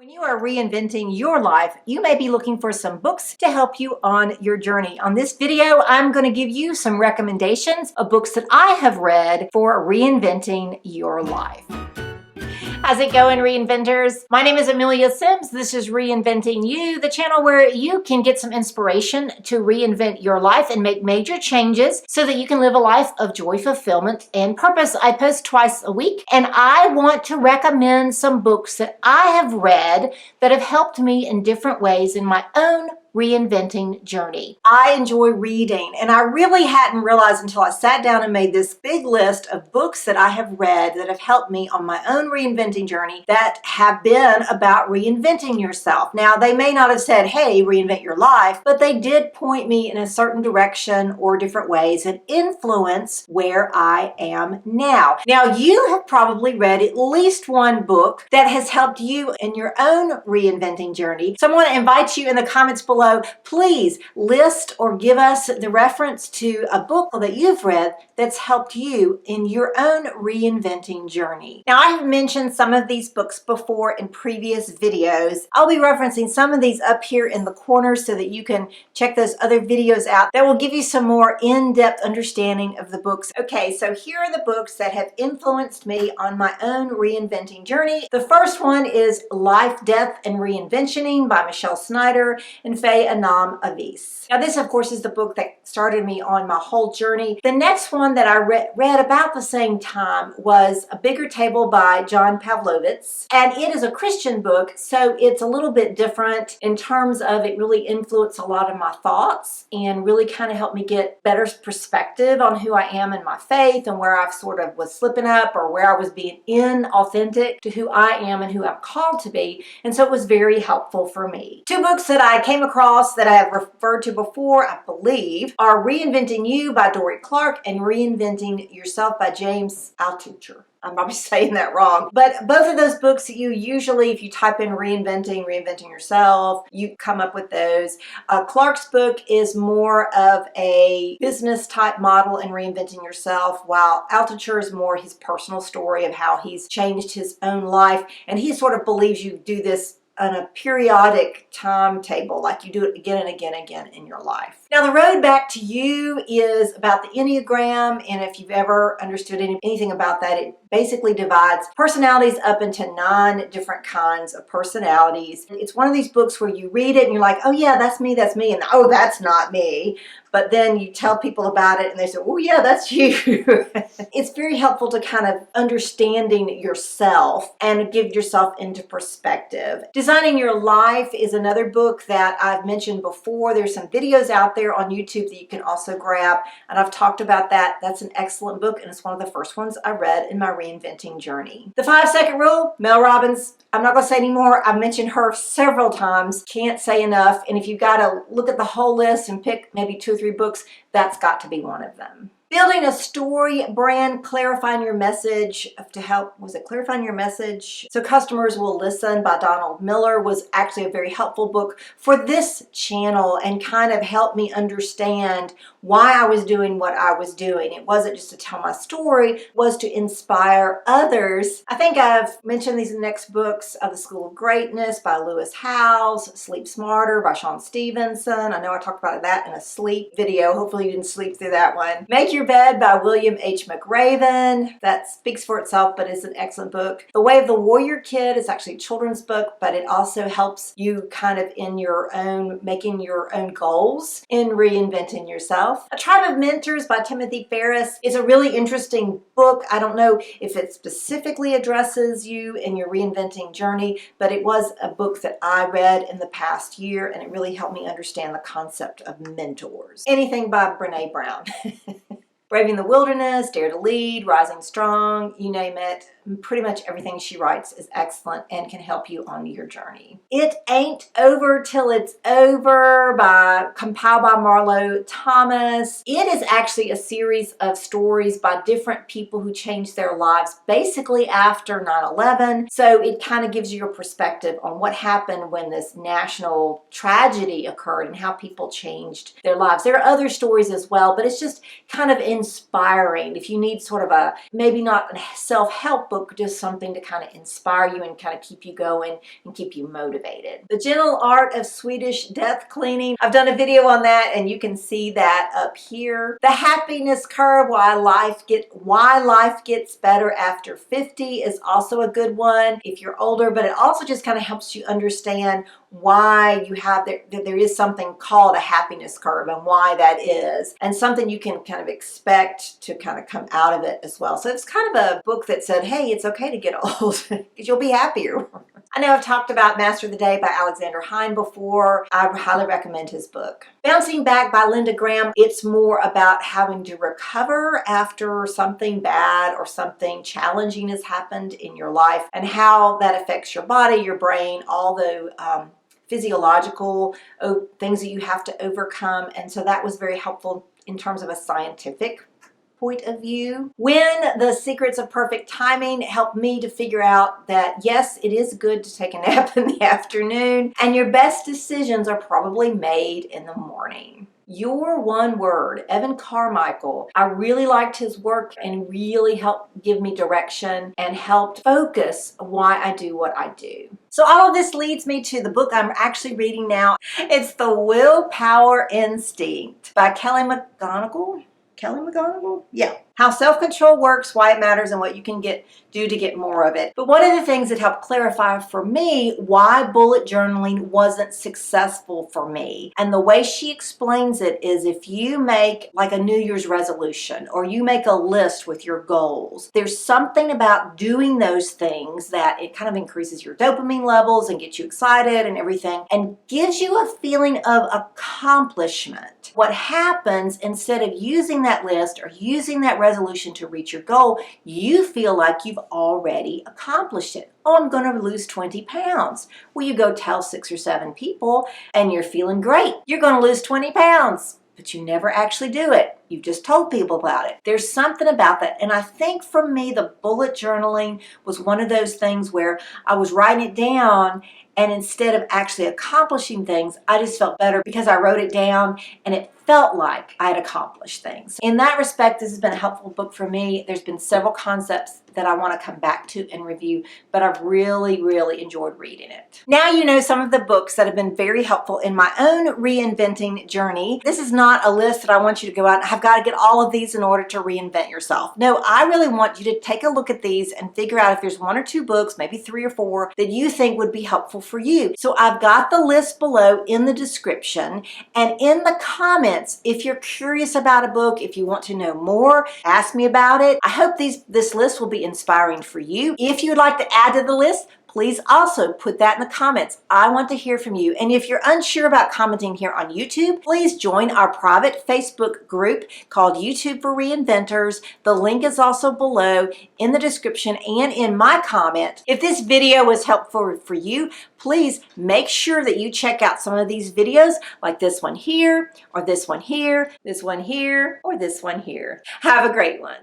When you are reinventing your life, you may be looking for some books to help you on your journey. On this video, I'm going to give you some recommendations of books that I have read for reinventing your life. How's it going, reinventors? My name is Amelia Sims. This is Reinventing You, the channel where you can get some inspiration to reinvent your life and make major changes so that you can live a life of joy, fulfillment, and purpose. I post twice a week, and I want to recommend some books that I have read that have helped me in different ways in my own reinventing journey. I enjoy reading, and I really hadn't realized until I sat down and made this big list of books that I have read that have helped me on my own reinventing journey that have been about reinventing yourself. Now, they may not have said, hey, reinvent your life, but they did point me in a certain direction or different ways that influence where I am now. Now, you have probably read at least one book that has helped you in your own reinventing journey. So I want to invite you in the comments below, please list or give us the reference to a book that you've read that's helped you in your own reinventing journey. Now, I have mentioned some of these books before in previous videos. I'll be referencing some of these up here in the corner so that you can check those other videos out that will give you some more in-depth understanding of the books. Okay, so here are the books that have influenced me on my own reinventing journey. The first one is Life, Death, and Reinventioning by Michelle Snyder and Anam, Avis. Now, this, of course, is the book that started me on my whole journey. The next one that I read about the same time was A Bigger Table by Pavlovitz. And it is a Christian book, so it's a little bit different in terms of it really influenced a lot of my thoughts and really kind of helped me get better perspective on who I am in my faith and where I've sort of was slipping up or where I was being inauthentic to who I am and who I'm called to be. And so it was very helpful for me. Two books that I came across that I have referred to before, I believe, are Reinventing You by Dorie Clark and Reinventing Yourself by James Altucher. I'm probably saying that wrong, but both of those books, you usually, if you type in reinventing yourself, you come up with those. Clark's book is more of a business type model in reinventing yourself, while Altucher is more his personal story of how he's changed his own life, and he sort of believes you do this on a periodic timetable, like you do it again and again and again in your life. Now, the road back to you is about the Enneagram, and if you've ever understood anything about that, it basically divides personalities up into 9 different kinds of personalities. It's one of these books where you read it and you're like, oh yeah, that's me, and oh, that's not me. But then you tell people about it and they say, oh yeah, that's you. It's very helpful to kind of understanding yourself and give yourself into perspective. Designing Your Life is another book that I've mentioned before. There's some videos out there on YouTube that you can also grab, and I've talked about that. That's an excellent book, and it's one of the first ones I read in my reinventing journey. The 5-Second Rule, Mel Robbins. I'm not going to say anymore. I've mentioned her several times. Can't say enough. And if you've got to look at the whole list and pick maybe 2 or 3 books, that's got to be one of them. Building a Story Brand, Clarifying Your Message to help, was it Clarifying Your Message so Customers Will Listen by Donald Miller was actually a very helpful book for this channel and kind of helped me understand why I was doing what I was doing. It wasn't just to tell my story, it was to inspire others. I think I've mentioned these next books of The School of Greatness by Lewis Howes, Sleep Smarter by Sean Stevenson. I know I talked about that in a sleep video. Hopefully you didn't sleep through that one. Make Your Bed by William H. McRaven. That speaks for itself, but it's an excellent book. The Way of the Warrior Kid is actually a children's book, but it also helps you kind of in your own, making your own goals in reinventing yourself. A Tribe of Mentors by Timothy Ferriss is a really interesting book. I don't know if it specifically addresses you in your reinventing journey, but it was a book that I read in the past year, and it really helped me understand the concept of mentors. Anything by Burnett Brown. Braving the Wilderness, Dare to Lead, Rising Strong, you name it. Pretty much everything she writes is excellent and can help you on your journey. It Ain't Over Till It's Over compiled by Marlo Thomas. It is actually a series of stories by different people who changed their lives basically after 9/11. So it kind of gives you a perspective on what happened when this national tragedy occurred and how people changed their lives. There are other stories as well, but it's just kind of inspiring. If you need sort of a, maybe not a self-help book, book just something to kind of inspire you and kind of keep you going and keep you motivated. The Gentle Art of Swedish Death Cleaning. I've done a video on that and you can see that up here. The Happiness Curve, Why Life Gets Better After 50 is also a good one if you're older, but it also just kind of helps you understand why you have there is something called a happiness curve and why that is, and something you can kind of expect to kind of come out of it as well. So it's kind of a book that said, hey, it's okay to get old because you'll be happier. I know I've talked about Master of the Day by Alexander Hine before. I highly recommend his book. Bouncing Back by Linda Graham. It's more about having to recover after something bad or something challenging has happened in your life and how that affects your body, your brain, all the physiological things that you have to overcome. And so that was very helpful in terms of a scientific point of view. When The Secrets of Perfect Timing helped me to figure out that yes, it is good to take a nap in the afternoon and your best decisions are probably made in the morning. Your One Word, Evan Carmichael. I really liked his work and really helped give me direction and helped focus why I do what I do. So all of this leads me to the book I'm actually reading now. It's The Willpower Instinct by Kelly McGonigal. Yeah. How self-control works, why it matters, and what you can do to get more of it. But one of the things that helped clarify for me why bullet journaling wasn't successful for me, and the way she explains it is if you make like a New Year's resolution or you make a list with your goals, there's something about doing those things that it kind of increases your dopamine levels and gets you excited and everything and gives you a feeling of accomplishment. What happens instead of using that list or using that resolution to reach your goal, you feel like you've already accomplished it. Oh, I'm going to lose 20 pounds. Well, you go tell 6 or 7 people and you're feeling great. You're going to lose 20 pounds, but you never actually do it. You just told people about it. There's something about that. And I think for me, the bullet journaling was one of those things where I was writing it down and instead of actually accomplishing things, I just felt better because I wrote it down and it felt like I had accomplished things. In that respect, this has been a helpful book for me. There's been several concepts that I want to come back to and review, but I've really, really enjoyed reading it. Now you know some of the books that have been very helpful in my own reinventing journey. This is not a list that I want you to go out and I've got to get all of these in order to reinvent yourself. No, I really want you to take a look at these and figure out if there's 1 or 2 books, maybe 3 or 4, that you think would be helpful for you. So I've got the list below in the description, and in the comments, if you're curious about a book, if you want to know more, ask me about it. I hope this list will be inspiring for you. If you'd like to add to the list, please also put that in the comments. I want to hear from you. And if you're unsure about commenting here on YouTube, please join our private Facebook group called YouTube for Reinventors. The link is also below in the description and in my comment. If this video was helpful for you, please make sure that you check out some of these videos like this one here, or this one here, this one here, or this one here. Have a great one.